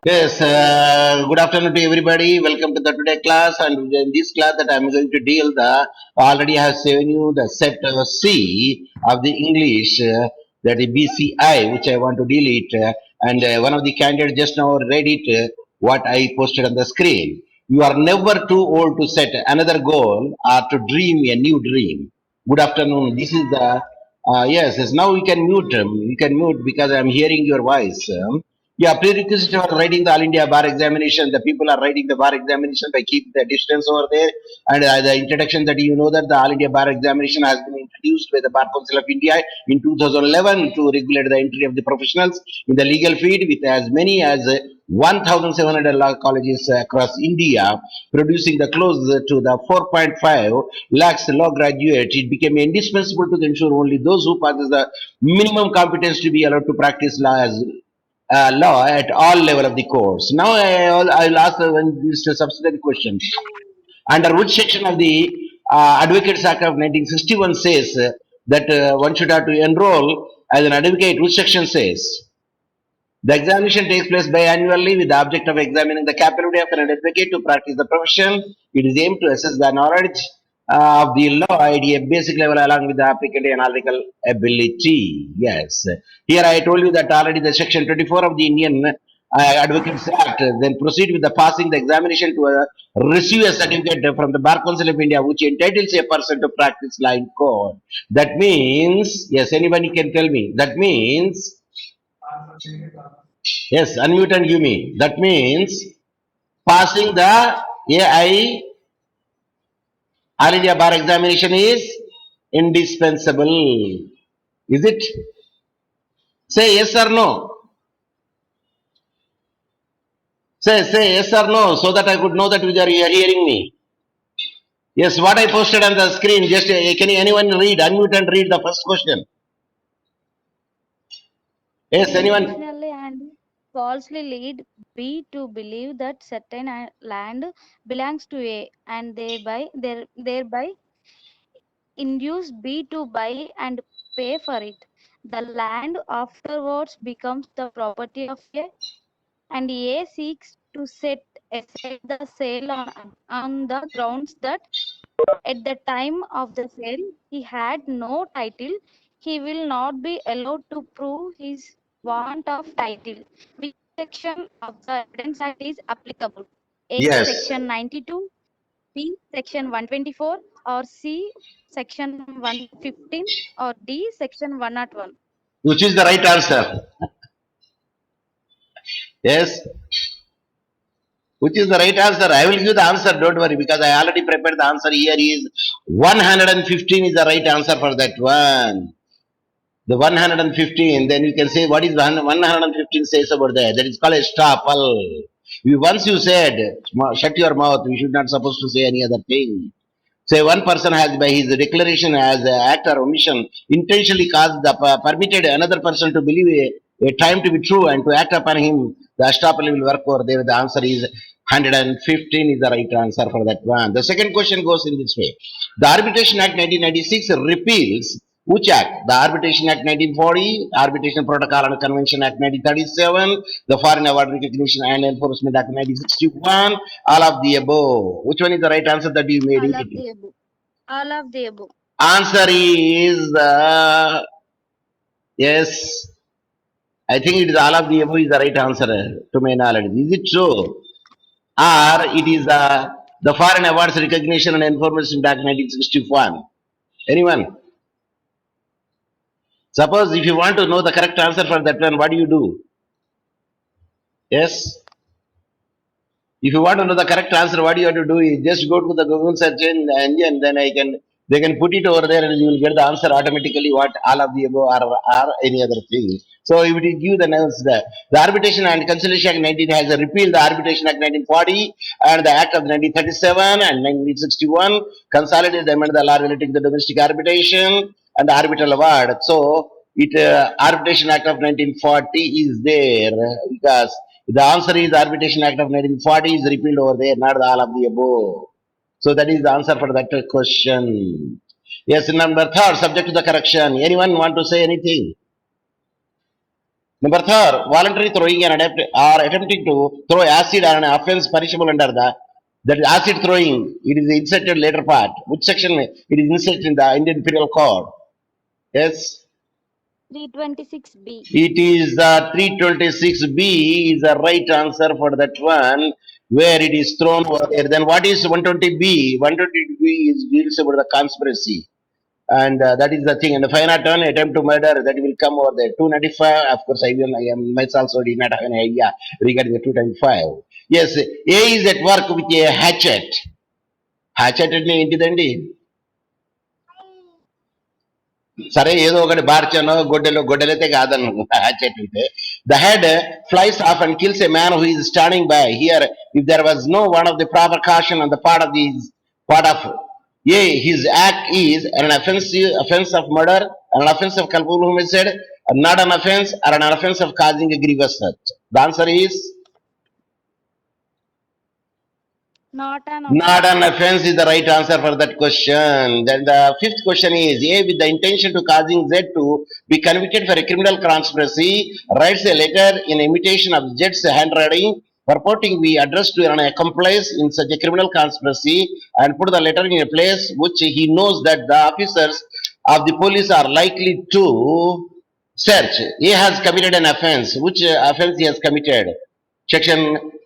Yes, good afternoon to everybody. Welcome to the today class. And in this class that I'm going to deal the already I have shown you the set C of the English, that is BCI, which I want to deal it. And one of the candidates just now read it, what I posted on the screen. You are never too old to set another goal or to dream a new dream. Good afternoon. This is the yes. Now we can mute. You can mute because I'm hearing your voice. Yeah, prerequisite for writing the All India Bar examination. The people are writing the bar examination by keeping the distance over there. And the introduction that you know that the All India Bar examination has been introduced by the Bar Council of India in 2011 to regulate the entry of the professionals in the legal field with as many as 1,700 law colleges across India, producing the close to the 4.5 lakhs law graduates. It became indispensable to ensure only those who possess the minimum competence to be allowed to practice law as law at all level of the course. Now I'll ask this subsidiary question. Under which section of the Advocates Act of 1961 says that one should have to enroll as an advocate? Which section says? The examination takes place biannually with the object of examining the capability of an advocate to practice the profession. It is aimed to assess the knowledge of the law at a basic level along with the applicant analytical ability. Yes. Here I told you that already the section 24 of the Indian Advocates Act then proceed with the passing the examination to receive a certificate from the Bar Council of India which entitles a person to practice law in court. That means, yes, anybody can tell me, that means, yes, unmute and give me. That means passing the AI All India Bar examination is indispensable. Is it? Say yes or no. Say yes or no, so that I could know that you are hearing me. Yes, what I posted on the screen. Just can anyone read? Unmute and read the first question. Yes, anyone? Intentionally and falsely lead B to believe that certain land belongs to A and thereby induce B to buy and pay for it. The land afterwards becomes the property of A, and A seeks to set aside the sale on the grounds that at the time of the sale he had no title. He will not be allowed to prove his want of title. Which section of the Evidence Act is applicable? A. Yes. Section 92, B. Section 124, or C. Section 115, or D. Section 101. Which is the right answer? Yes. Which is the right answer? I will give the answer, don't worry, because I already prepared the answer. Here is 115 is the right answer for that one. The 115, then you can say what is 115 says about that. That is called a stopple. Once you said, shut your mouth, you should not supposed to say any other thing. Say one person has by his declaration as an act or omission intentionally caused the permitted another person to believe a time to be true and to act upon him, the estoppel will work over there. The answer is 115 is the right answer for that one. The second question goes in this way. The Arbitration Act 1996 repeals which act? The Arbitration Act 1940, Arbitration Protocol and Convention Act 1937, the Foreign Award Recognition and Enforcement Act 1961, all of the above. Which one is the right answer that you made All of it? the above. All of the above. Answer is yes. I think it is all of the above is the right answer to my knowledge. Is it true? Or it is the Foreign Awards Recognition and Enforcement Act 1961? Anyone? Suppose if you want to know the correct answer for that one, what do you do? Yes? If you want to know the correct answer, what you have to do is just go to the Google search engine, then they can put it over there and you will get the answer automatically what all of the above are any other thing. So it will give the names the Arbitration and Conciliation Act 19 has repealed the Arbitration Act 1940 and the Act of 1937 and 1961 consolidated the amended the law relating to domestic arbitration and the arbitral award. So it Arbitration Act of 1940 is there because the answer is Arbitration Act of 1940 is repealed over there, not all of the above. So that is the answer for that question. Yes, number third, subject to the correction. Anyone want to say anything? Number third, voluntary throwing and or attempting to throw acid are an offense punishable under the that acid throwing. It is inserted later part. Which section it is inserted in the Indian Penal Code? Yes. 326B. It is 326B is the right answer for that one, where it is thrown over there. Then what is 120B? 120B is deals about the conspiracy. And that is the thing. And the 501 attempt to murder, that will come over there. 295, of course, I am myself also did not have an idea regarding the 295. Yes, A is at work with a hatchet. Hatchet అంటే ఏంటిదండి? సరే ఏదో ఒకటి బార్చానో గొడ్డలైతే కాదను hatchet అంటే. The head flies off and kills a man who is standing by. Here, if there was no one of the proper caution on the part of A, his act is an offense of murder, an offense of culpable homicide, not an offense or an offense of causing a grievous hurt. The answer is Not an not offense. an offense is the right answer for that question. Then the fifth question is A, with the intention to causing Z to be convicted for a criminal conspiracy, writes a letter in imitation of Z's handwriting, purporting be addressed to an accomplice in such a criminal conspiracy, and put the letter in a place which he knows that the officers of the police are likely to search. A has committed an offense. Which offense he has committed? Section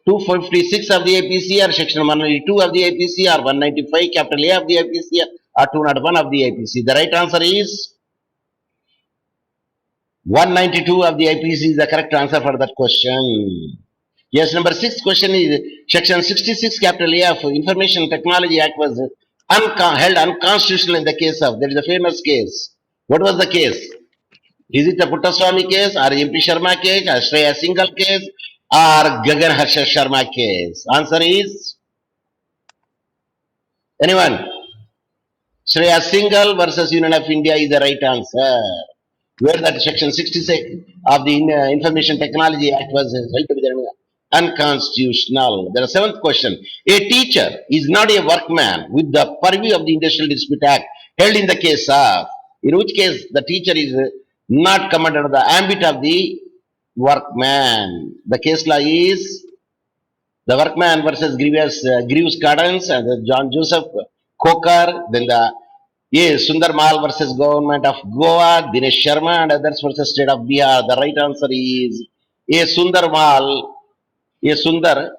256 of the APC or section 192 of the APC or 195 capital A of the APC or 201 of the APC. The right answer is 192 of the APC is the correct answer for that question. Yes, number 6 question is section 66 capital A of Information Technology Act was held unconstitutional in the case of, there is a famous case. What was the case? Is it the Puttaswamy case or MP Sharma case or Shreya Singhal case or Gagan Harsha Sharma case? Answer is anyone? Shreya Singhal versus Union of India is the right answer. Where that section 66 of the Information Technology Act was held to be unconstitutional. The seventh question. A teacher is not a workman with the purview of the Industrial Dispute Act held in the case of, in which case the teacher is not come under the ambit of the workman. The case law is the workman versus Greaves Gardens and the John Joseph Coker, then the Sundar Mal versus Government of Goa, Dinesh Sharma and others versus State of Bihar. The right answer is Sundar Mal, Sundaram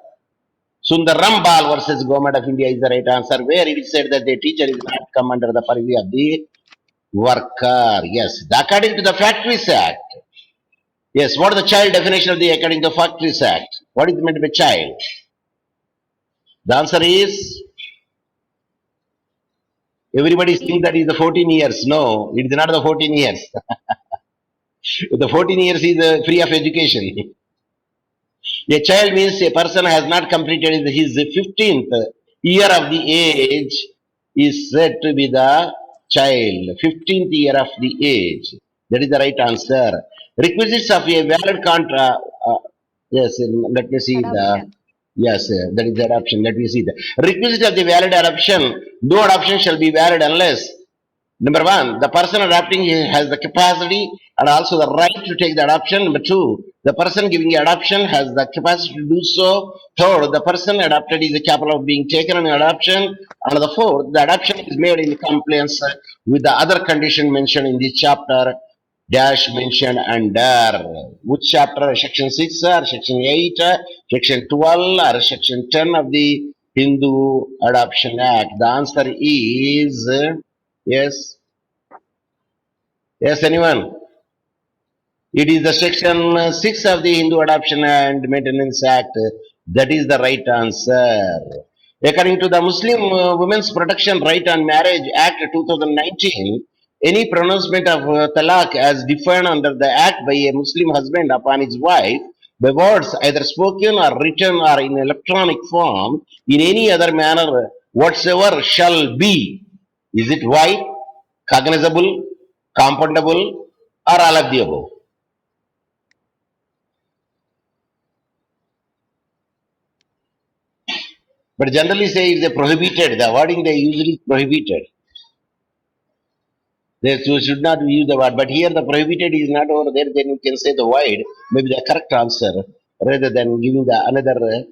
Bal versus Government of India is the right answer, where it is said that the teacher is not come under the purview of the worker. Yes, according to the Factories Act. Yes, what is the child definition of the according to the Factories Act? What is meant by child? The answer is everybody thinks that is the 14 years. No, it is not the 14 years. The 14 years is free of education. A child means a person has not completed his 15th year of the age is said to be the child. 15th year of the age. That is the right answer. Requisites of a valid contract. Yes, let me see the. Adoption. Yes, that is the adoption. Let me see the requisite of the valid adoption. No adoption shall be valid unless number one, the person adopting has the capacity and also the right to take the adoption. Number two, the person giving the adoption has the capacity to do so. Third, the person adopted is capable of being taken in adoption. And the fourth, the adoption is made in compliance with the other condition mentioned in this chapter dash mentioned under. Which chapter? Section 6 or section 8, section 12 or section 10 of the Hindu Adoption Act? The answer is yes. Yes, anyone? It is the section 6 of the Hindu Adoption and Maintenance Act. That is the right answer. According to the Muslim Women's Protection Right on Marriage Act 2019, any pronouncement of talaq as defined under the act by a Muslim husband upon his wife by words either spoken or written or in electronic form in any other manner whatsoever shall be. Is it void, cognizable, compoundable, or all of the above? But generally say it's a prohibited, the wording they usually prohibited. You should not use the word, but here the prohibited is not over there. Then you can say the void, maybe the correct answer, rather than giving the another.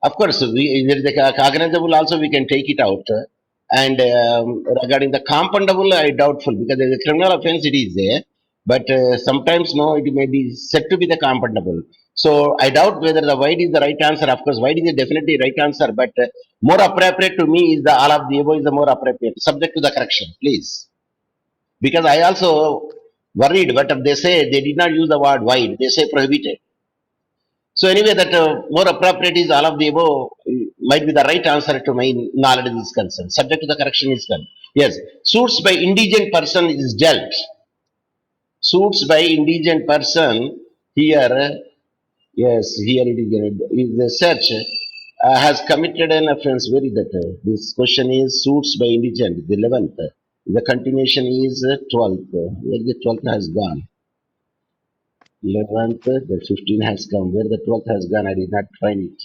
Of course, there is the cognizable also we can take it out. And regarding the compoundable, I doubtful because as a criminal offense it is there, but sometimes no, it may be said to be the compoundable. So I doubt whether the white is the right answer. Of course, white is a definitely right answer, but more appropriate to me is the all of the above is the more appropriate. Subject to the correction, please. Because I also worried, but they say they did not use the word wide, they say prohibited. So anyway, that more appropriate is all of the above might be the right answer to my knowledge is concerned. Subject to the correction is done. Yes, suits by indigent person is dealt. Suits by indigent person here, yes, here it is the search has committed an offense. Where is that? This question is suits by indigent, the 11th. The continuation is 12th. Where the 12th has gone? 11th, the 15th has come. Where the 12th has gone, I did not find it.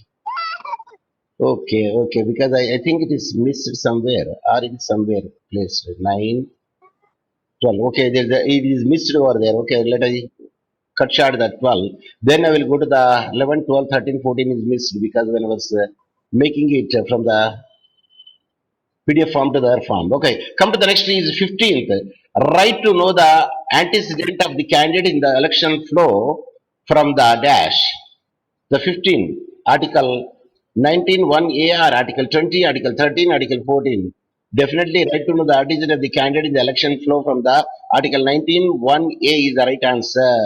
Okay, okay, because I think it is missed somewhere, or it is somewhere placed. 9, 12. Okay, it is missed over there. Okay, let us cut short that 12. Then I will go to the 11, 12, 13, 14 is missed because when I was making it from the PDF form to the other form. Okay, come to the next is 15th. Right to know the antecedent of the candidate in the election flow from the dash. The 15, Article 19, 1A or Article 20, Article 13, Article 14. Definitely right to know the antecedent of the candidate in the election flow from the Article 19, 1A is the right answer.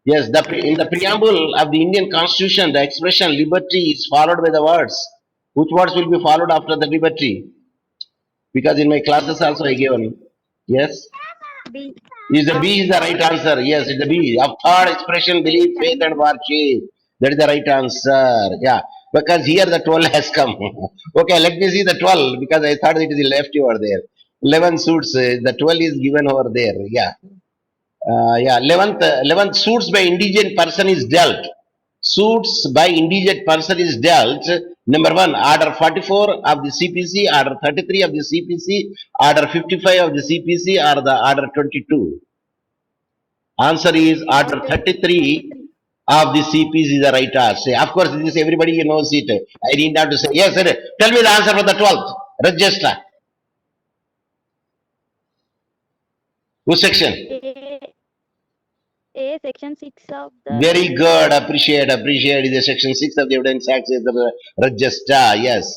Yes, in the preamble of the Indian Constitution, the expression liberty is followed by the words. Which words will be followed after the liberty? Because in my classes also I given. Yes? B. Is the B is the right answer? Yes, it's the B. Of thought, expression, belief, faith, and worship. That is the right answer. Yeah. Because here the 12 has come. Okay, let me see the 12 because I thought it is left over there. 11 suits. The 12 is given over there. Yeah. Yeah. 11th suits by indigent person is dealt. Suits by indigent person is dealt. Number one, Order 44 of the CPC, Order 33 of the CPC, Order 55 of the CPC, or the Order 22. Answer is Order 33 of the CPC is the right answer. Of course, this everybody knows it. I need not to say. Yes, sir. Tell me the answer for the 12th. Register. Which section? A section 6 of the Very good. Appreciate. It is section 6 of the Evidence Act. Is the register. Yes.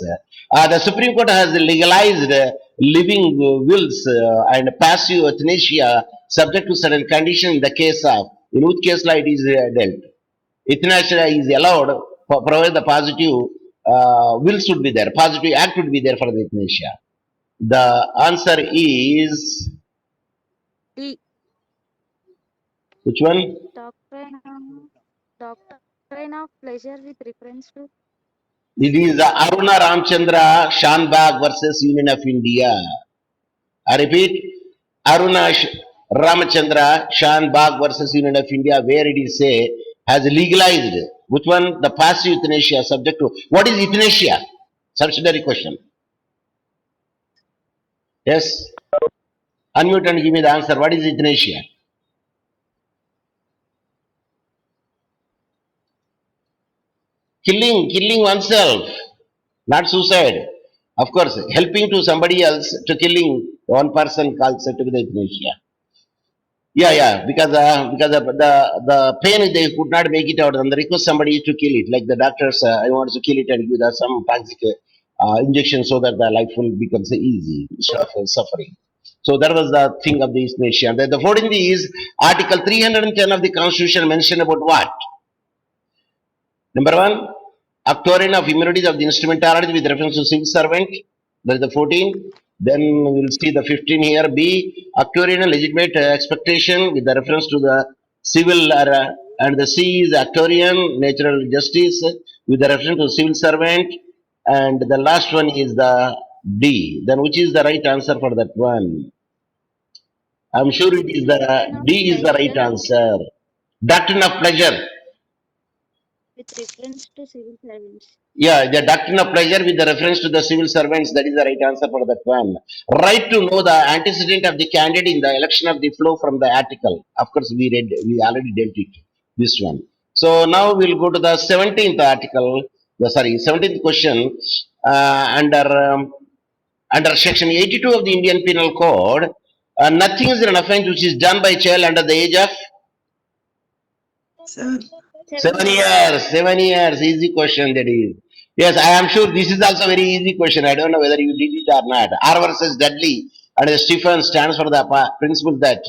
The Supreme Court has legalized living wills and passive euthanasia subject to certain conditions in the case of, in which case law it is dealt. Euthanasia is allowed for provided the positive will should be there, positive act would be there for the euthanasia. The answer is D. which one? Doctrine of pleasure with reference to It is the Aruna Ramchandra Shanbag versus Union of India. I repeat, Aruna Ramachandra Shanbag versus Union of India, where it is say has legalized. Which one? The passive euthanasia subject to. What is euthanasia? Subsidiary question. Yes. Unmute and give me the answer. What is euthanasia? Killing oneself, not suicide. Of course, helping to somebody else to killing one person called said to be the euthanasia. Yeah, because the pain they could not make it out, and they request somebody to kill it. Like the doctors, I want to kill it and give us some toxic injection so that the life will become easy instead of suffering. So that was the thing of the euthanasia. The 14th is Article 310 of the Constitution mentioned about what? Number one, octorian of immunities of the instrumentality with reference to civil servant. That is the 14. Then we will see the 15 here. B, octorian legitimate expectation with the reference to the civil and the C is octorian natural justice with the reference to civil servant. And the last one is the D. Then which is the right answer for that one? I'm sure it is the doctrine of D is the right pleasure. answer. Doctrine of pleasure. with reference to civil servants. Yeah, the doctrine of pleasure with the reference to the civil servants, that is the right answer for that one. Right to know the antecedent of the candidate in the election of the flow from the article. Of course, we already dealt it, this one. So now we'll go to the 17th article, 17th question, under, under section 82 of the Indian Penal Code. Nothing is an offense which is done by child under the age of 7 years. 7 years. Easy question that is. Yes, I am sure this is also very easy question. I don't know whether you did it or not. R versus Dudley and Stephen stands for the principle that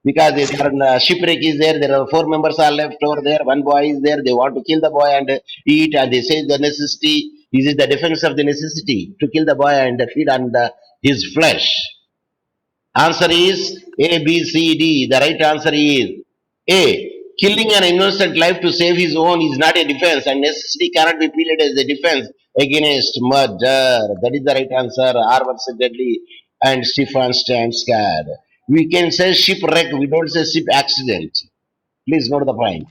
because there are shipwreck is there are four members are left over there. One boy is there. They want to kill the boy and eat, and they say the necessity is it the defense of the necessity to kill the boy and feed on his flesh. Answer is A, B, C, D. The right answer is A. Killing an innocent life to save his own is not a defense, and necessity cannot be pleaded as a defense against murder. That is the right answer. R versus Deadly and Stephen stands scared. We can say shipwreck, we don't say ship accident. Please note the point.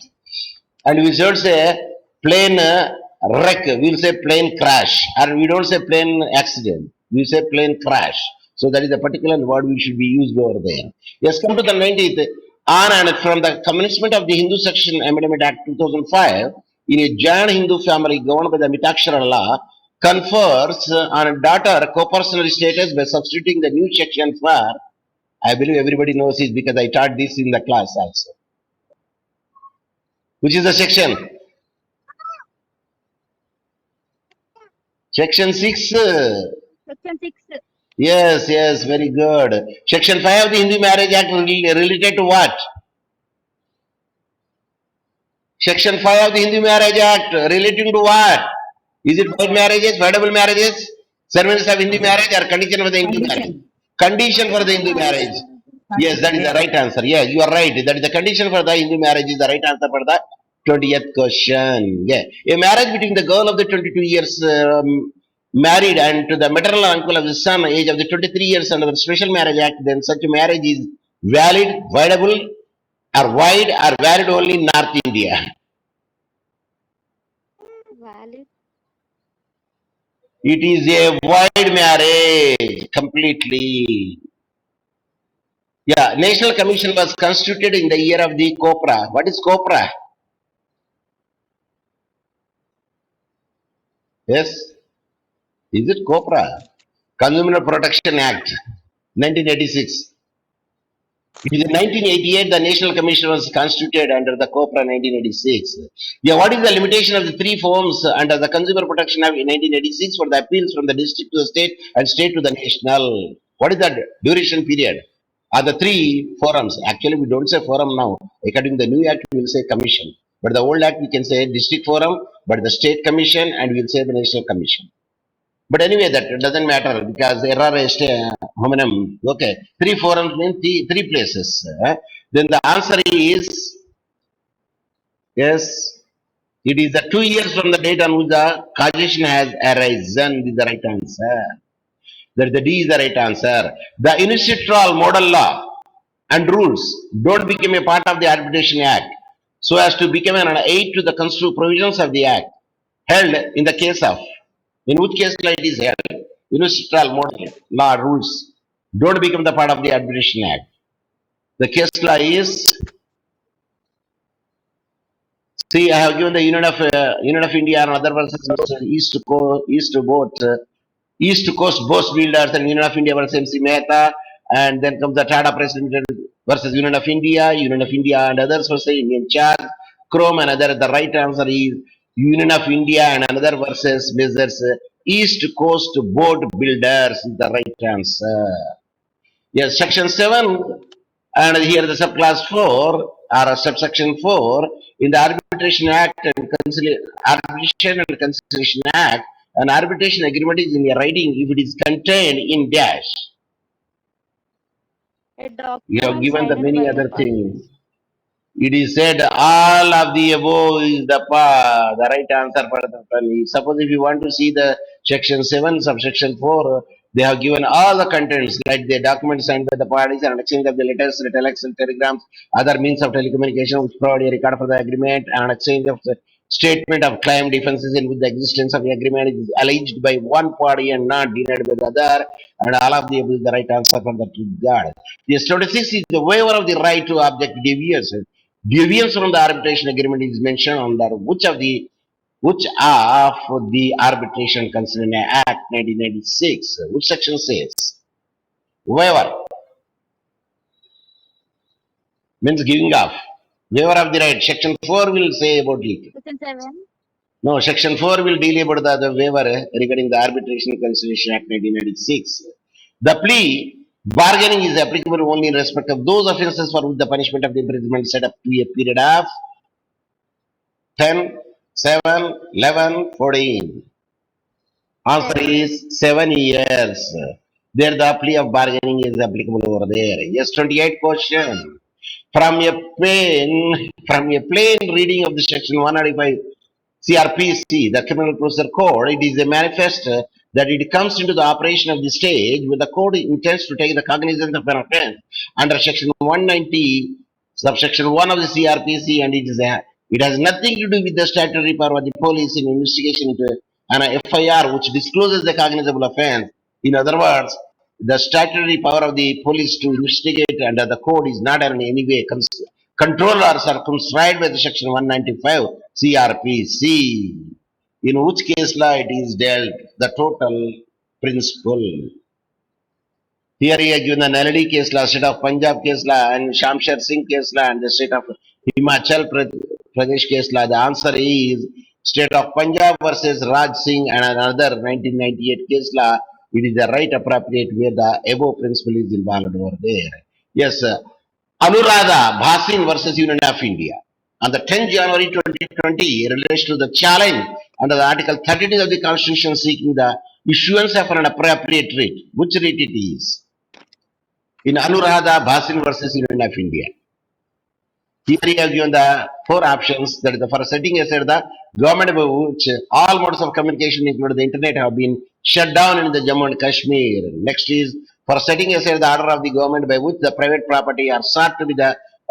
And we should say plane wreck, we'll say plane crash, and we don't say plane accident, we say plane crash. So that is a particular word we should be used over there. Yes, come to the 19th. On and from the commencement of the Hindu Section Amendment Act 2005, in a Jain Hindu family governed by the Mitakshara law, confers on a daughter co-personal status by substituting the new section for, I believe everybody knows it because I taught this in the class also. Which is the section? Section 6. Section 6. Yes, yes, very good. Section 5 of the Hindu Marriage Act related to what? Section 5 of the Hindu Marriage Act relating to what? Is it void marriages, voidable marriages, ceremonies of Hindu marriage, or condition for the Hindu marriage? Condition for the Hindu marriage. Yes, that is the right answer. Yes, you are right. That is the condition for the Hindu marriage is the right answer for the 20th question. Yeah. A marriage between the girl of the 22 years married and to the maternal uncle of the son age of the 23 years under the Special Marriage Act, then such a marriage is valid, voidable, or void, or valid only in North India. Valid. It is a void marriage completely. Yeah, National Commission was constituted in the year of the COPRA. What is COPRA? Yes? Is it COPRA? Consumer Protection Act, 1986. In 1988, the National Commission was constituted under the COPRA 1986. Yeah, what is the limitation of the three forms under the Consumer Protection Act in 1986 for the appeals from the district to the state and state to the national? What is the duration period? Are the three forums? Actually, we don't say forum now. According to the new act, we will say commission. But the old act, we can say district forum, but the state commission, and we will say the national commission. But anyway, that doesn't matter because error est hominum. Okay, three forums means three places. Then the answer is yes. It is the 2 years from the date on which the causation has arisen. This is the right answer. That the D is the right answer. The unilateral model law and rules don't become a part of the Arbitration Act so as to become an aid to the constitutional provisions of the Act held in the case of. In which case law it is held? Unilateral model law rules don't become the part of the Arbitration Act. The case law is. See, I have given the Union of India and other versus East Coast Boat Builders and Union of India versus MC Mehta, and then comes the Tata President versus Union of India and others versus Indian Charge, Chrome and other. The right answer is Union of India and another versus Messrs. East Coast Boat Builders is the right answer. Yes, section 7 and here the subclass 4 or subsection 4 in the Arbitration Act and Arbitration and Conciliation Act, an arbitration agreement is in a writing if it is contained in dash. A You have document given the signed many by other the party. things. It is said all of the above is the right answer for the family. Suppose if you want to see the section 7, subsection 4, they have given all the contents like the documents signed by the parties and exchange of the letters, telex and telegrams, other means of telecommunication which provide a record for the agreement and exchange of Statement of claim defenses in which the existence of the agreement is alleged by one party and not denied by the other, and all of the above is the right answer for that regard. The 26 is the waiver of the right to object deviation. Deviance from the arbitration agreement is mentioned under which of the arbitration concerning Act 1996? Which section says? Waiver means giving off. Waiver of the right. Section 4 will say about it. Section 7. No, Section 4 will deal about the waiver regarding the Arbitration Conciliation Act 1996. The plea bargaining is applicable only in respect of those offences for which the punishment of the imprisonment set up to a period of 10, 7, 11, 14. Answer 7. is 7 years. There the plea of bargaining is applicable over there. Yes, 28 question. From a plain reading of the section 195 CRPC, the Criminal Procedure Code, it is a manifest that it comes into the operation of the stage when the code intends to take the cognizance of an offense under section 190, subsection 1 of the CRPC, and it has nothing to do with the statutory power of the police in investigation into an FIR which discloses the cognizable offense. In other words, the statutory power of the police to investigate under the code is not in any way controlled or circumscribed by the section 195 CRPC. In which case law it is dealt the total principle. Here he has given the Naledi case law, state of Punjab case law, and Shamsher Singh case law, and the state of Himachal Pradesh case law. The answer is state of Punjab versus Raj Singh and another 1998 case law. It is the right appropriate where the above principle is involved over there. Yes, Anuradha Bhasin versus Union of India. On the 10th January 2020, in relation to the challenge under the Article 32 of the Constitution seeking the issuance of an appropriate rate, which rate it is? In Anuradha Bhasin versus Union of India. Here he has given the four options, that is for setting aside the government by which all modes of communication including the internet have been shut down in the Jammu and Kashmir. Next is for setting aside the order of the government by which the private property are sought to be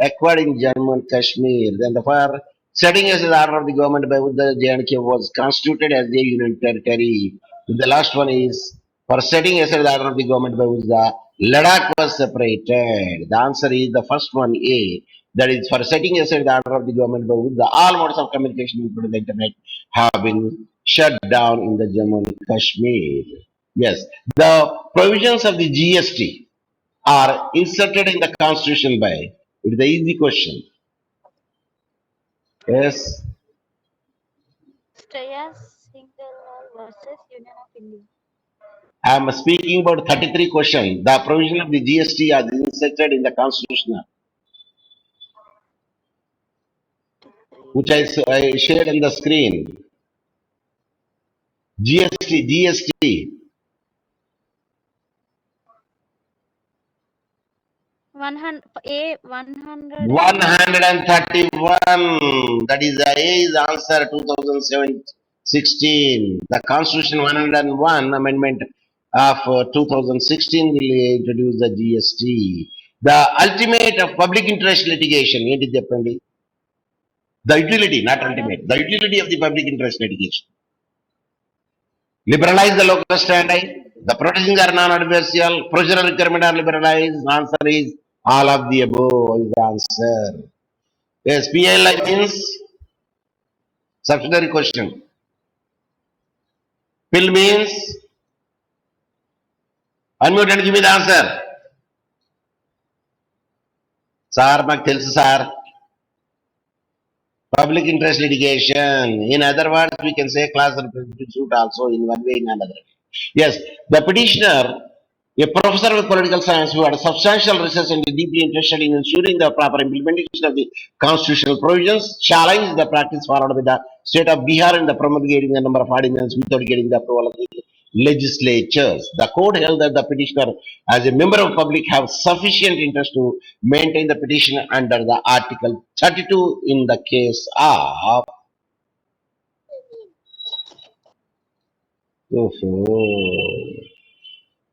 acquired in Jammu and Kashmir. Then for setting aside the order of the government by which the JNK was constituted as a union territory. The last one is for setting aside the order of the government by which the Ladakh was separated. The answer is the first one A. That is for setting aside the order of the government by which the all modes of communication including the internet have been shut down in the Jammu and Kashmir. Yes, the provisions of the GST are inserted in the constitution by, it is the easy question. Yes, Shreya Singhal versus Union of India. I am speaking about 33 question. The provision of the GST are inserted in the constitution, which I shared in the screen. GST. 100 A 100 131. That is the A is answer 2016. The Constitution 101 amendment of 2016 will introduce the GST. The ultimate of public interest litigation. The utility, not ultimate. The utility of the public interest litigation. Liberalize the local standing. The provisions are non-adversarial. Procedural requirement are liberalized. Answer is all of the above is the answer. Yes, PLI means subsidiary question. Pill means unmute and give me the answer. Sir, maku telusu sir. Public interest litigation. In other words, we can say class representative suit also in one way in another. Yes, the petitioner, a professor of political science who had a substantial research and deeply interested in ensuring the proper implementation of the constitutional provisions, challenged the practice followed by the state of Bihar in the promulgating a number of ordinances without getting the approval of the legislatures. The court held that the petitioner, as a member of public, have sufficient interest to maintain the petition under the Article 32 in the case of. Oh,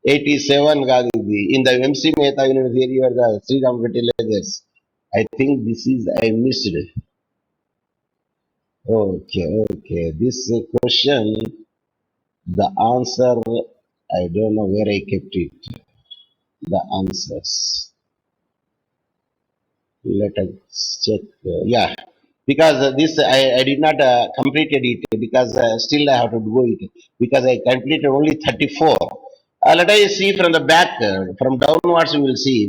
87 కాదు ఇది in the MC Mehta University or the Sriram fertilizers. I think this is I missed. Okay. This question, the answer, I don't know where I kept it. The answers. Let us check. Yeah, because this I did not completed it because still I have to do it because I completed only 34. Let us see from the back, from downwards we will see.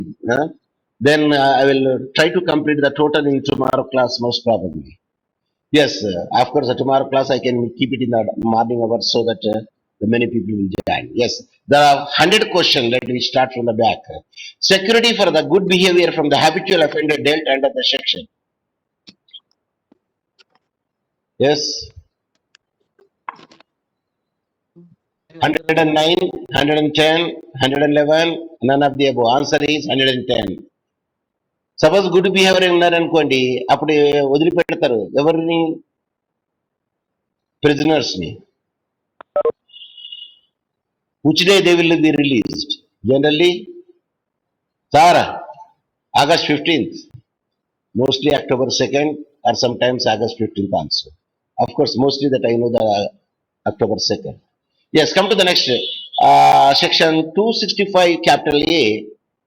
Then I will try to complete the total in tomorrow class most probably. Yes, of course, tomorrow class I can keep it in the morning hours so that the many people will join. Yes, the 100 question, let me start from the back. Security for the good behavior from the habitual offender dealt under the section. Yes, 109, 110, 111, none of the above. Answer is 110. Suppose good behaviour ఉన్నారనుకోండి అప్పుడు వదిలిపెడతారు ఎవరిని prisoners ని which day they will be released generally sir August 15th mostly October 2nd or sometimes August 15th also. Of course, mostly that I know the October 2nd. Yes, come to the next. Section 265 capital A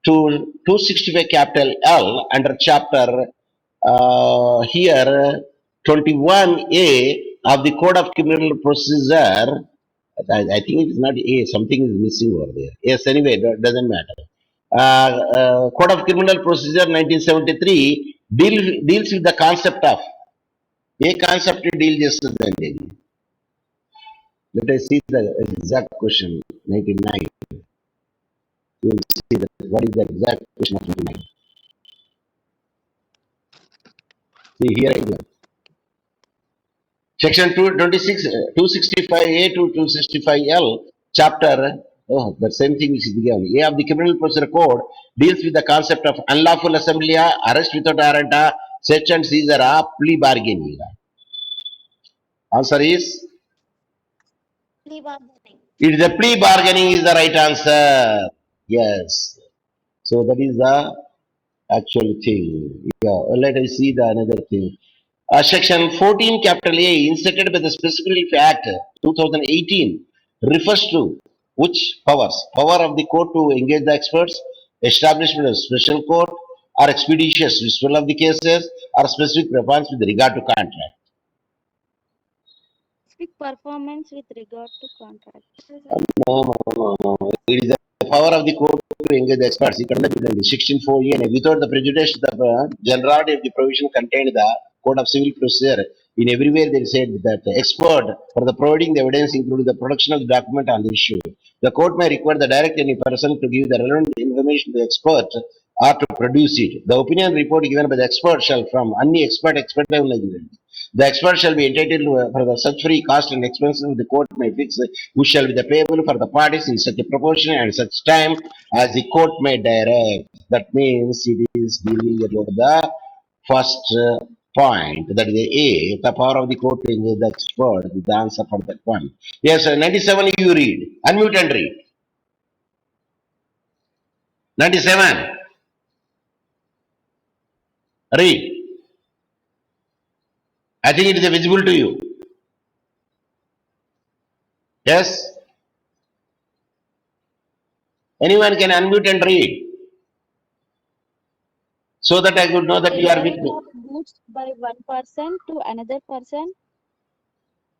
to 265 capital L under chapter here 21A of the Code of Criminal Procedure. I think it is not A, something is missing over there. Yes, anyway, doesn't matter. Code of Criminal Procedure 1973 deals with the concept of A concept deal చేస్తుందండి ఇది let us see the exact question 99 you will see that what is the exact question of 99 see here I go section 226 265A to 265L chapter the same thing which is given A of the criminal procedure code deals with the concept of unlawful assembly arrest without warrant search and seizure plea bargaining answer is Plea bargaining. it is a plea bargaining is the right answer yes so that is the actual thing. Yeah, let us see the another thing. Section 14 capital A inserted by the Specific Act 2018 refers to which powers? Power of the court to engage the experts, establishment of special court, or expeditious disposal of the cases, or specific preference with regard to contract. Specific performance with regard to contract. No. It is the power of the court to engage the experts. It cannot be 16(4)(a) and without the prejudice to the generality of the provision contained in the Code of Civil Procedure. In everywhere they said that the expert for the providing the evidence including the production of the document on the issue. The court may require the direct any person to give the relevant information to the expert or to produce it. The opinion report given by the expert shall from any expert the expert shall be entitled for the such free cost and expenses the court may fix which shall be the payable for the parties in such a proportion and such time as the court may direct. That means it is dealing about the first point, that is the A, the power of the court to engage the expert, the answer for that one. Yes, 97 you read. Unmute and read. 97. Read. I think it is visible to you. Yes? Anyone can unmute and read so that I could know that you are with Delivery me. of goods by one person to another person.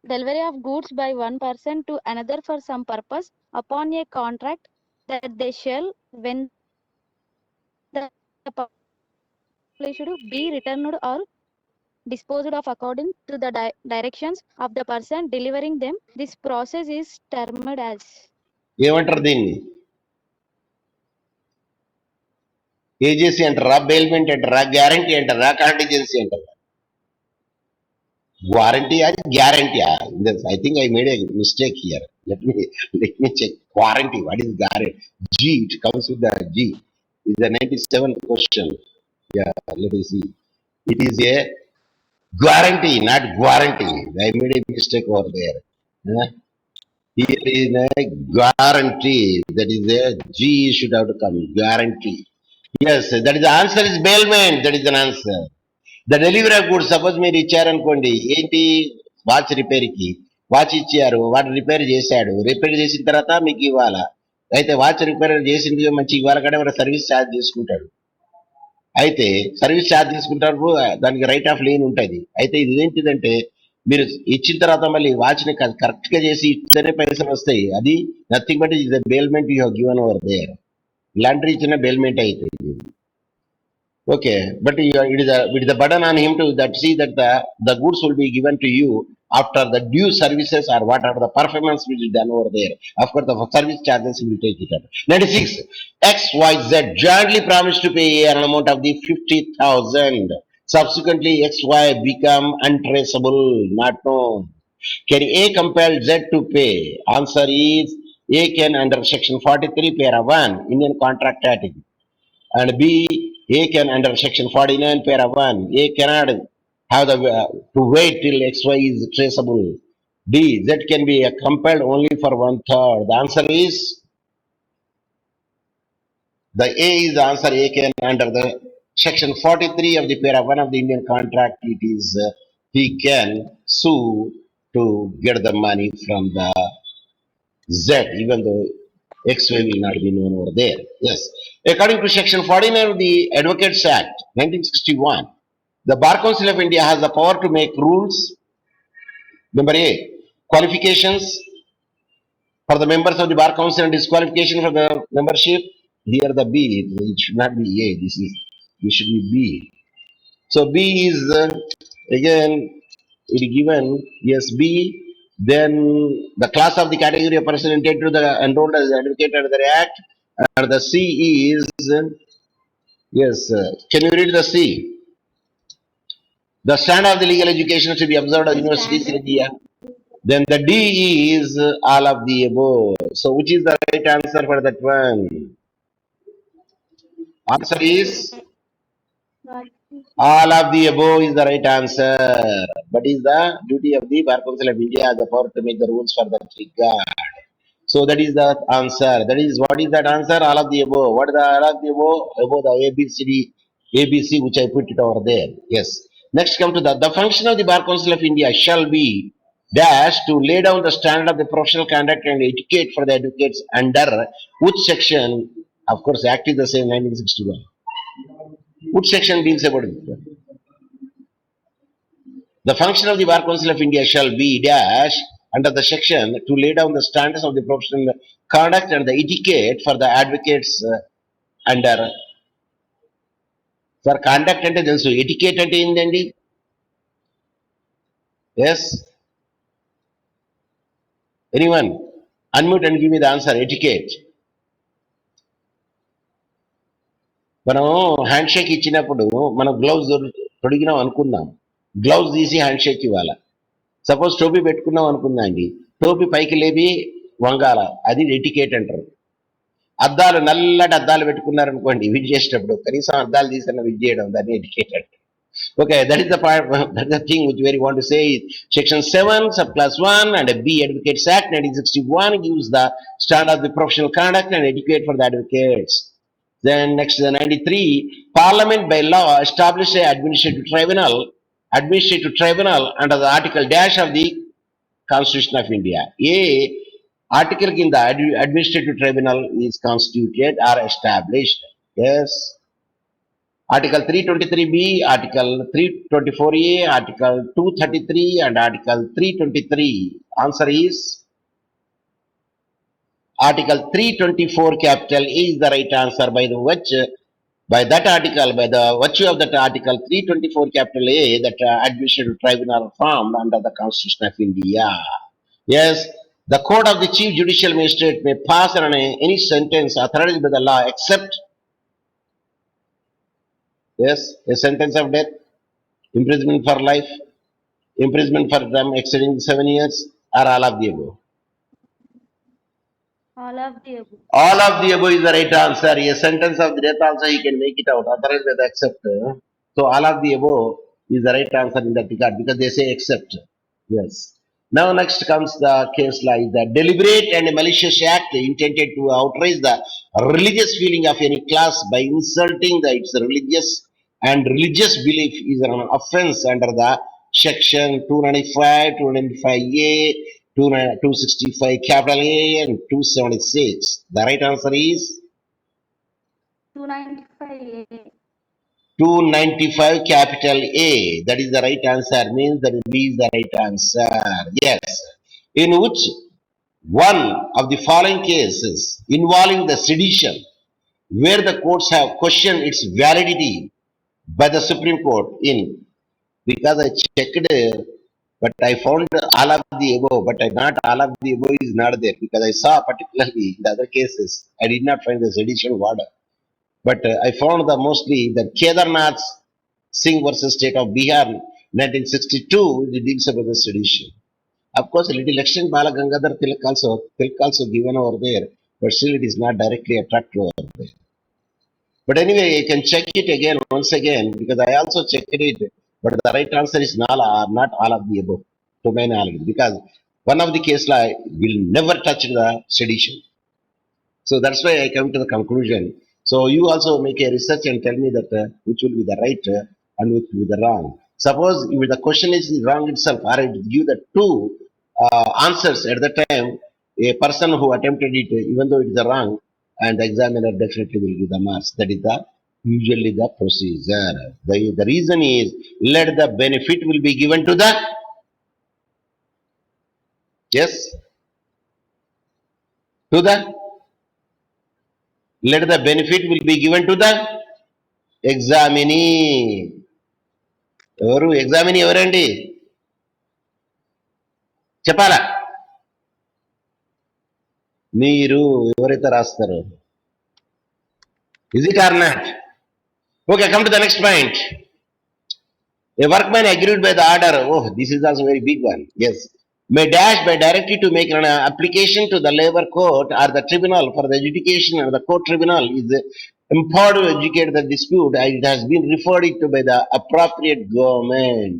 Delivery of goods by one person to another for some purpose upon a contract that they shall, when the published, be returned or disposed of according to the directions of the person delivering them. This process is termed as ఏమంటారు దీన్ని agency అంటారా bailment అంటారా guarantee అంటారా contingency అంటారా warranty or guarantee I think I made a mistake here let me check warranty what is guarantee G it comes with the G is the 97 question yeah let me see it is a guarantee not guarantee I made a mistake over there huh? Here is a guarantee that is a G should have to come guarantee yes that is the answer is bailment that is an answer the delivery of goods suppose మీరు ఇచ్చారనుకోండి, ఏంటి, watch రిపేర్కి watch ఇచ్చారు, వాడు repair చేశాడు, repair చేసిన తర్వాత మీకు ఇవ్వాలా. అయితే వాచ్ రిపేర్ చేసింది మంచి ఇవ్వాలి కానీ వాడు సర్వీస్ ఛార్జ్ తీసుకుంటాడు. అయితే సర్వీస్ ఛార్జ్ తీసుకుంటారు, దానికి రైట్ ఆఫ్ లేని ఉంటుంది. అయితే ఇది ఏంటిదంటే మీరు ఇచ్చిన తర్వాత మళ్ళీ వాచ్ని కరెక్ట్ గా చేసి ఇస్తేనే పైసలు వస్తాయి. అది nothing but is the bailment you given over there. ఇలాంటి ఇచ్చిన బేల్మెంట్ అవుతుంది. Okay, but it is the burden on him to that see that the goods will be given to you after the due services or what are the performance which is done over there. Of course, the service charges will take it up. 96. XYZ jointly promised to pay an amount of the 50,000. Subsequently, XY become untraceable, not known. Can A compel Z to pay? Answer is A can under section 43 para 1 Indian Contract Act, and B, A can under section 49 para 1. A cannot have the to wait till XY is traceable. D, Z can be compelled only for 1/3. The answer is the A is the answer. A can under the section 43 of the para 1 of the Indian contract. It is he can sue to get the money from the Z, even though XY will not be known over there. Yes. According to section 49 of the Advocates Act 1961, the Bar Council of India has the power to make rules. Number A, qualifications for the members of the Bar Council and disqualification for the membership. Here the B, it should not be A, it should be B. So B is again it is given, yes, B. Then the class of the category of person intended to the enrolled as advocate under the Act, and the C is yes. Can you read the C? The standard of the legal education should be observed at universities in India. Then the D is all of the above. So which is the right answer for that one? Answer is all of the above is the right answer. But is the duty of the Bar Council of India has the power to make the rules for that regard. So that is the answer. That is what is that answer? All of the above. What is the all of the above? Above the ABC, which I put it over there. Yes. Next come to the function of the Bar Council of India shall be dash to lay down the standard of the professional conduct and etiquette for the advocates under which section? Of course, Act is the same 1961. Which section deals about it? The function of the Bar Council of India shall be dash under the section to lay down the standards of the professional conduct and the etiquette for the advocates under. For conduct ante telusu, etiquette ante endandi? Yes. Anyone? Unmute and give me the answer. Etiquette. మనం hand shake ఇచ్చినప్పుడు మనం gloves తొడిగినాం అనుకుందాం, gloves తీసి hand shake ఇవ్వాలి. Suppose టోపీ పెట్టుకున్నాం అనుకుందాం అండి, టోపీ పైకి లేపి వంగాల, అది ఎటికేట్ అంటారు. అద్దాలు నల్లటి అద్దాలు పెట్టుకున్నారనుకోండి, విడ్ చేసేటప్పుడు కనీసం అద్దాలు తీసిన విడ్ చేయడం, దాన్ని ఎటికేట్ అంటారు. Okay, that is the part, that is the thing which we want to say. Section 7, subclass 1 and B Advocates Act 1961 gives the standard of the professional conduct and etiquette for the advocates. Then next, the 93, Parliament by law established an administrative tribunal under the article dash of the Constitution of India. A article in the administrative tribunal is constituted or established. Yes. Article 323B, Article 324A, Article 233 and Article 323. Answer is Article 324 capital A is the right answer. By the virtue of that Article 324 capital A, that administrative tribunal formed under the Constitution of India. Yes, the court of the chief judicial magistrate may pass on any sentence authorized by the law except, yes, a sentence of death, imprisonment for life, imprisonment for term exceeding 7 years, or all of the above. All of the above. All of the above is the right answer. A sentence of death also you can make it out, authorized by the except. So all of the above is the right answer in that regard, because they say except. Yes. Now next comes the case law, is the deliberate and malicious act intended to outrage the religious feeling of any class by insulting its religious and religious belief is an offense under the section 295, 295A, 265 capital A and 276. The right answer is 295A. 295 capital A. That is the right answer. Means that B is the right answer. Yes. In which one of the following cases involving the sedition, where the courts have questioned its validity by the Supreme Court in, because I checked, but I found all of the above, but I not all of the above is not there because I saw particularly in the other cases I did not find the sedition word. But I found the mostly that Kedarnath Singh versus State of Bihar 1962 it deals about the sedition. Of course, a little extent Bala Gangadhar Tilak also given over there, but still it is not directly attractive over there. But anyway, you can check it again once again because I also checked it. But the right answer is not all of the above, to my knowledge, because one of the case law will never touch the sedition. So that's why I come to the conclusion. So you also make a research and tell me that which will be the right and which will be the wrong. Suppose if the question is wrong itself, or I give the two answers at the time, a person who attempted it, even though it is the wrong, and the examiner definitely will give the marks. That is the usually the procedure. The reason is let the benefit will be given to the, yes, to the, let the benefit will be given to the examinee. ఎవరు examine ఎవరండి చెప్పాలా మీరు ఎవరైతే రాస్తారు is it or not okay come to the next point a workman agreed by the order, oh this is also very big one, yes, may dash by directly to make an application to the labor court or the tribunal for the adjudication, or the court tribunal is empowered to adjudicate the dispute and it has been referred it to by the appropriate government.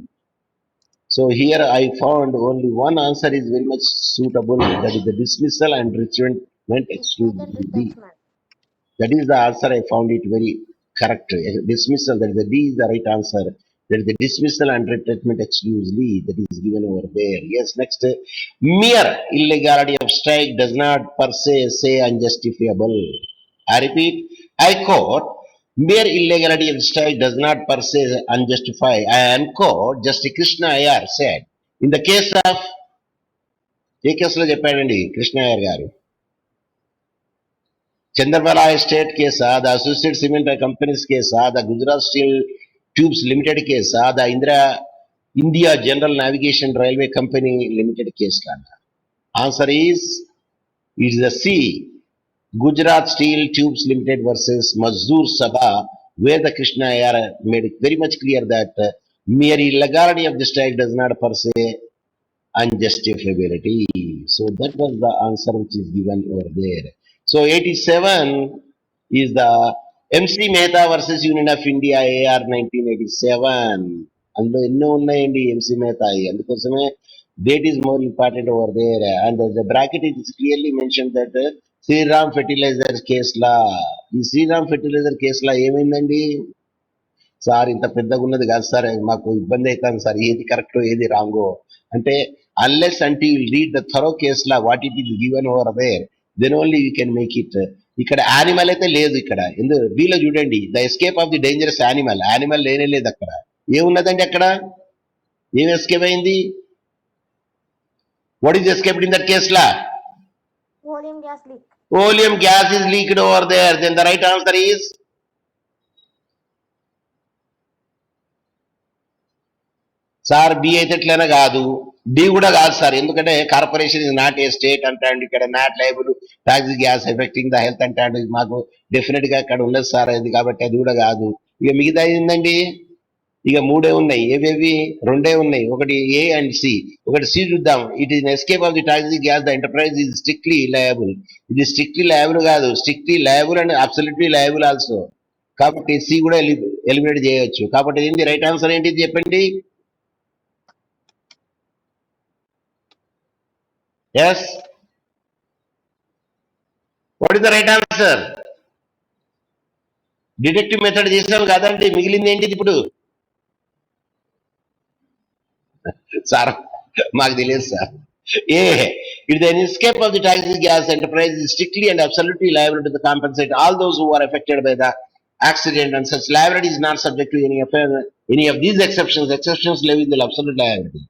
So here I found only one answer is very much suitable, that is the dismissal and retrenchment Dismissal and exclusively. retrenchment. That is the answer. I found it very correct. Dismissal, that is the D is the right answer. That is the dismissal and retrenchment exclusively. That is given over there. Yes, next. Mere illegality of strike does not per se say unjustifiable. I repeat, I quote, mere illegality of strike does not per se unjustify. I unquote, Justice Krishna Iyer said. In the case of, ఏ కేసులో చెప్పాడండి కృష్ణ అయ్యర్ గారు Chandrabala estate కేసా, the associate cement companies కేసా, the Gujarat steel tubes limited కేసా, the India general navigation railway company limited case లాగా? Answer is it's the C, Gujarat steel tubes limited versus Mazdoor Sabha, where the Krishna Iyer made it very much clear that mere illegality of the strike does not per se unjustifiability. So that was the answer which is given over there. So 87 is the MC Mehta versus Union of India AR 1987. అందులో ఎన్నో ఉన్నాయండి MC Mehta, అందుకోసమే date is more important over there. And the bracket it is clearly mention that Shriram fertiliser కేసులా, ఈ Shriram fertiliser కేసులా ఏమైందండి sir? ఇంత పెద్దగా ఉన్నది కాదు సార్, మాకు ఇబ్బంది అవుతుంది సార్, ఏది కరెక్టో ఏది రాంగో అంటే, అన్లెస్ అంటే you read the thorough case law what it is given over there, then only you can make it. ఇక్కడ యానిమల్ అయితే లేదు, ఇక్కడ ఎందుకు వీలో చూడండి, the escape of the dangerous animal, animal లేనే లేదు అక్కడ. ఏమున్నదండి అక్కడ, ఏం ఎస్కేప్ అయింది? What is escaped in that case law? Oleum gas leak. Oleum gas is leaked over there. Then the right answer is sir B అయితే ఎట్లైనా కాదు, డి కూడా కాదు సార్, ఎందుకంటే corporation is not a state అంటాడు, ఇక్కడ not liable toxic gas affecting the health అంటాడు, మాకు డెఫినెట్ గా అక్కడ ఉండదు సార్ అది, కాబట్టి అది కూడా కాదు. ఇక మిగతా ఏందండి, ఇక మూడే ఉన్నాయి, ఏవేవి రెండే ఉన్నాయి, ఒకటి ఏ అండ్ సి. ఒకటి సి చూద్దాం. It is escape of the toxic gas, the enterprise is strictly liable. ఇది స్ట్రిక్ట్లీ లయబుల్ కాదు, strictly liable and absolutely liable also. కాబట్టి సి కూడా ఎలిమినేట్ చేయవచ్చు. కాబట్టి ఏంటి రైట్ ఆన్సర్ ఏంటి చెప్పండి? Yes. What is the right answer? Deductive method చేసాం కాదండి, మిగిలింది ఏంటిది ఇప్పుడు? సార్ మాకు తెలియదు sir. A If the escape of the toxic gas enterprise is strictly and absolutely liable to compensate all those who are affected by the accident, and such liability is not subject to any of these exceptions. Exceptions leave in the absolute liability.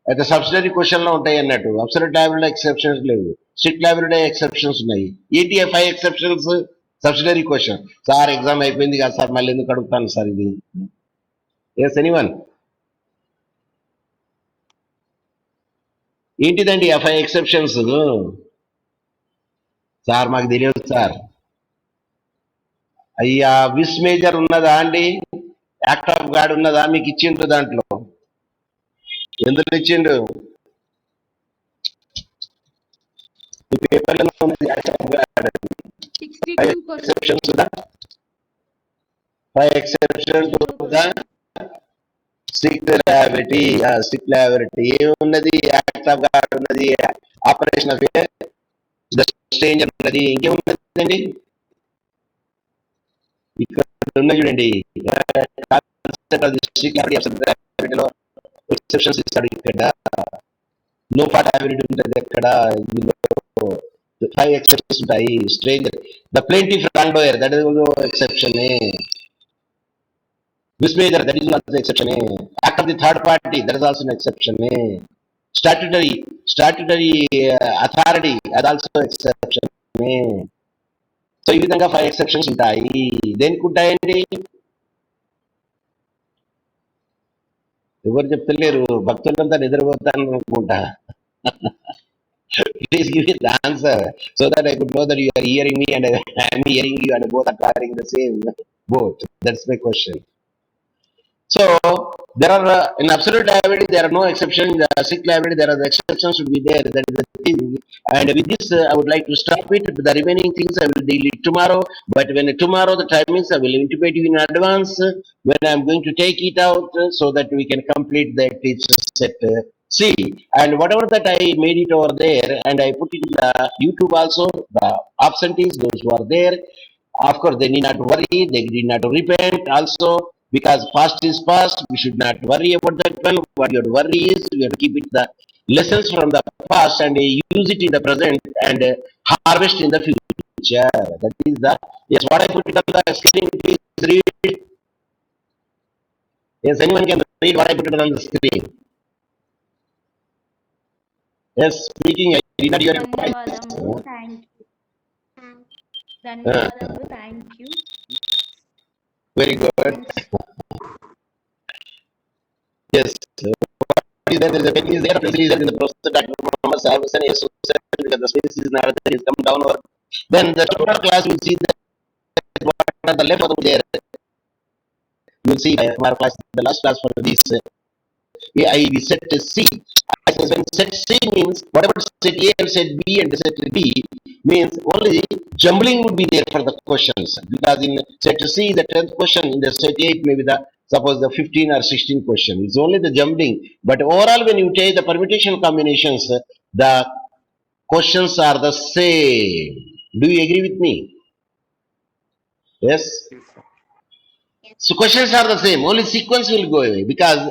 అయితే subsidiary question లో ఉంటాయి అన్నట్టు, absolute liability exceptions లేవు, strict liability exceptions ఉన్నాయి. ఏంటి 5 exceptions subsidiary question? Sir exam అయిపోయింది కదా sir, మళ్ళీ ఎందుకు అడుగుతాను సార్ ఇది? Yes anyone? ఏంటిదండి ఆ 5 ఎక్సెప్షన్స్? సార్ మాకు తెలియదు సార్. అయ్యా విస్ మేజర్ ఉన్నదా అండి? యాక్ట్ ఆఫ్ గాడ్ ఉన్నదా? మీకు ఇచ్చిండ్రు దాంట్లో, ఎందుకు ఇచ్చిండు? ఈ పేపర్లలో ఉన్నది యాక్ట్ ఆఫ్ గాడ్. 62 ఎక్సెప్షన్స్ దా, 5 exception to the strict liability. Strict liability ఏమున్నది? యాక్ట్ ఆఫ్ గాడ్ ఉన్నది, ఆపరేషన్ ఆఫ్ ద స్ట్రేంజర్ ఉన్నది, ఇంకేమున్నదండి ఇక్కడ ఉన్న చూడండి. ఎక్సెప్షన్స్ ఇస్తాడు ఇక్కడ, నో పార్టబిలిటీ ఉంటుంది ఎక్కడ. ఇందులో 5 ఎక్సెప్షన్స్ ఉంటాయి. Stranger, the plaintiff wrongdoer, that is exception. Misbehavior, that is also exception. Act of the third party, that is also an exception. Statutory authority, that also exception. So ఈ విధంగా 5 exceptions ఉంటాయి. దేనికి ఉంటాయండి? ఎవరు చెప్తలేరు, భక్తులంతా నిద్రపోతాను అనుకుంటా. Please give me the answer so that I could know that you are hearing me and I am hearing you and both are carrying the same boat. That's my question. So there are in absolute liability there are no exceptions. In the strict liability there are the exceptions should be there. That is the thing. And with this I would like to stop it. The remaining things I will deal it tomorrow. But when tomorrow the timings I will intimate you in advance when I am going to take it out so that we can complete that set C. And whatever that I made it over there and I put it in the YouTube also. The absentees, those who are there, of course they need not worry. They need not repent also, because past is past. We should not worry about that one. What you have to worry is we have to keep it the lessons from the past and use it in the present and harvest in the future. That is the, yes, what I put it on the screen. Please read. Yes, anyone can read what I put it on the screen. Yes, speaking. I did not hear it. ధన్యవాదములు. Thank you. ధన్యవాదములు. Thank you. Very good. Yes. What is there? There is a pen is there. Pencil is there in the process. Dr. Muhammad Sahib Hussain, yes, because the space is not there. Is come down over. Then the total class will see that what are the left of there. You will see our class, the last class for this. I set C. When set C means whatever set A and set B and set D means only jumbling would be there for the questions, because in set C the 10th question, in the set A it may be the suppose the 15 or 16 question. It's only the jumbling, but overall when you take the permutation combinations, the questions are the same. Do you agree with me? Yes. So questions are the same, only sequence will go away, because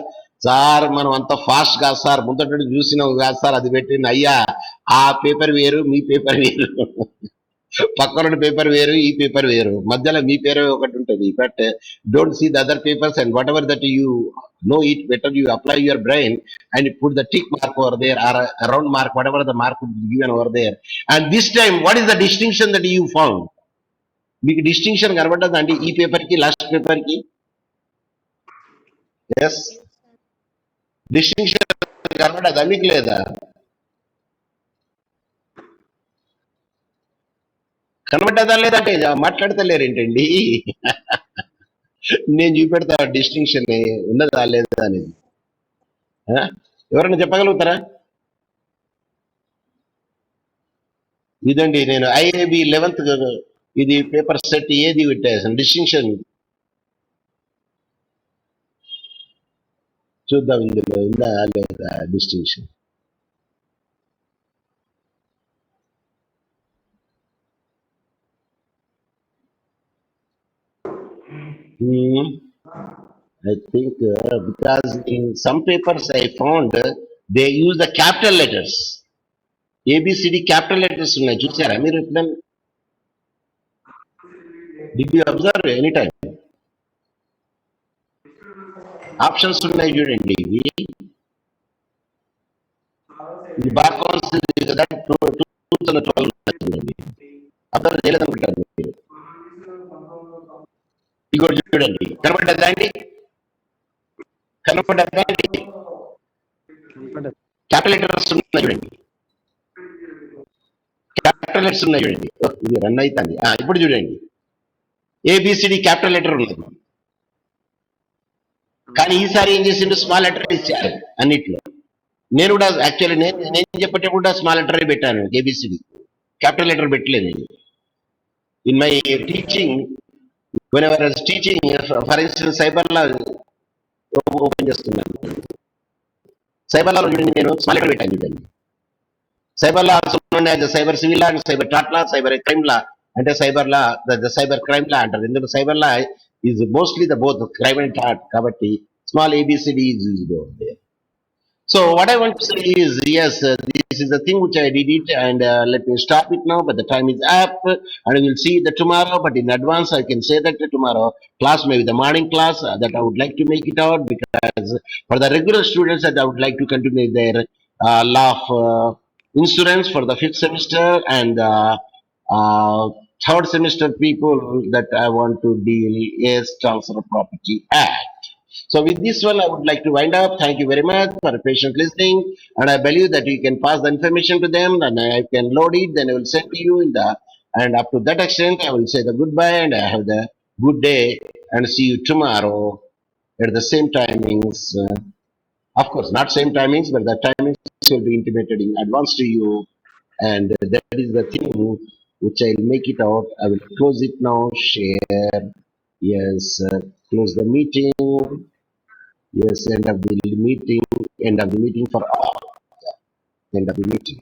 sir మనం అంత fast కాదు sir, ముందట చూసినాం కాదు sir, అది పెట్టిన అయ్యా ఆ పేపర్ వేరు మీ పేపర్ వేరు, పక్కన పేపర్ వేరు ఈ పేపర్ వేరు, మధ్యలో మీ పేరు ఒకటి ఉంటుంది. But don't see the other papers and whatever that you know it better, you apply your brain and you put the tick mark over there or a round mark, whatever the mark would be given over there. And this time what is the distinction that you found? మీకు distinction కనబడ్డదండి ఈ paper కి last paper కి? Yes, distinction కనబడ్డదా మీకు లేదా? కనబడ్డదా లేదంటే మాట్లాడతలేరేంటండి? నేను చూపెడతా distinction ఉన్నదా లేదా అనేది. ఎవరైనా చెప్పగలుగుతారా? ఇదండి నేను ఐఏబి 11th ఇది పేపర్ సెట్ ఏది పెట్టేసాను డిస్టింక్షన్. చూద్దాం ఇందులో ఉందా లేదా distinction. Hmm, I think because in some papers I found they use the capital letters. ABCD capital letters ఉన్నాయి చూసారా మీరు ఎప్పుడైనా? Did you observe any time? Options ఉన్నాయి చూడండి ఇవి. ఇది బార్ కౌన్సిల్ కదా 2012 వచ్చిందండి. అబ్జర్వ్ చేయలేదనుకుంటారు మీరు. ఇది కూడా చూడండి కనబడ్డదా అండి? కనబడ్డదా అండి? క్యాపిటల్ లెటర్స్ ఉన్నాయి చూడండి. క్యాపిటల్ లెటర్స్ ఉన్నాయి చూడండి. ఓ, ఇది రన్ అవుతుంది. ఇప్పుడు చూడండి ఏబిసిడి క్యాపిటల్ లెటర్ ఉన్నది. కానీ ఈసారి ఏం చేసిండు స్మాల్ లెటర్ ఇచ్చారు అన్నిట్లో. నేను కూడా యాక్చువల్లీ నేను చెప్పేటప్పుడు కూడా స్మాల్ లెటర్ పెట్టాను ఏబిసిడి, క్యాపిటల్ లెటర్ పెట్టలేదు. In my teaching whenever I was teaching, for instance, cyber law open చేస్తున్నాను. సైబర్ లాలో చూడండి నేను స్మాల్ లెటర్ పెట్టాను చూడండి. Cyber law also cyber civil law, cyber టాట్ లా, సైబర్ క్రైమ్ లా. అంటే cyber law cyber crime law అంటారు. ఎందుకంటే cyber law is mostly the both crime and టాట్ కాబట్టి small A B C D is used. So what I want to say is, yes, this is the thing which I did it, and let me stop it now. But the time is up, and we will see that tomorrow. But in advance, I can say that tomorrow class may be the morning class that I would like to make it out, because for the regular students that I would like to continue their law of insurance for the fifth semester, and uh, third semester people that I want to deal is Transfer of Property Act. So with this one, I would like to wind up. Thank you very much for patient listening, and I believe that you can pass the information to them, and I can load it. Then I will send to you in the, and up to that extent, I will say the goodbye and I have the good day, and see you tomorrow at the same timings. Of course, not same timings, but the timings will be intimated in advance to you, and that is the thing which I'll make it out. I will close it now. Share. Yes, close the meeting. Yes, end of the meeting for all. End of the meeting.